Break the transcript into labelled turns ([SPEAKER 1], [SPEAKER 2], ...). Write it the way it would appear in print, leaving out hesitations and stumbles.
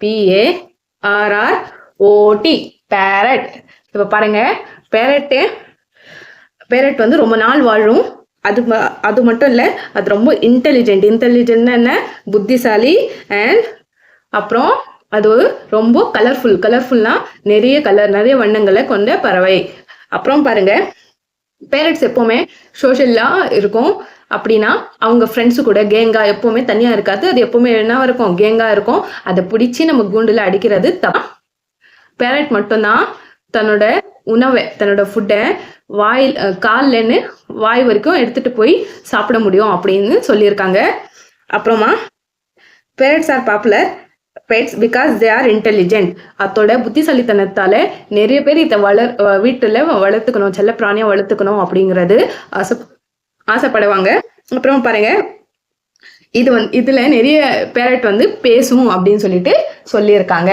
[SPEAKER 1] PARROT farad. இப்போ பாருங்க, farad வந்து ரொம்ப நாள் வாழும். அது மட்டும் இல்லை, அது ரொம்ப இன்டெலிஜென்ட்னா என்ன, புத்திசாலி. அண்ட் அப்புறம் அது ரொம்ப கலர்ஃபுல்னா நிறைய வண்ணங்களை கொண்ட பறவை. அப்புறம் பாருங்க, பேரட்ஸ் எப்பவுமே சோஷியலா இருக்கும். அப்படின்னா அவங்க ஃப்ரெண்ட்ஸு கூட கேங்கா, எப்பவுமே தனியா இருக்காது. அது எப்பவுமே என்ன இருக்கும், கேங்கா இருக்கும். அதை பிடிச்சி நம்ம கூண்டுல அடிக்கிறது தான். பேரட் மட்டும்தான் தன்னோட உணவை, தன்னோட ஃபுட்டை கால்லன்னு வாய் வரைக்கும் எடுத்துட்டு போய் சாப்பிட முடியும் அப்படின்னு சொல்லியிருக்காங்க. அப்புறமா parrots are popular pets because they are intelligent. அதோட புத்திசாலித்தனத்தால நிறைய பேர் இதை வீட்டுல வளர்த்துக்கணும், செல்ல பிராணியா வளர்த்துக்கணும் அப்படிங்கிறது ஆசைப்படுவாங்க. அப்புறம் பாருங்க, இதுல நிறைய பேரட் வந்து பேசும் அப்படின்னு சொல்லியிருக்காங்க.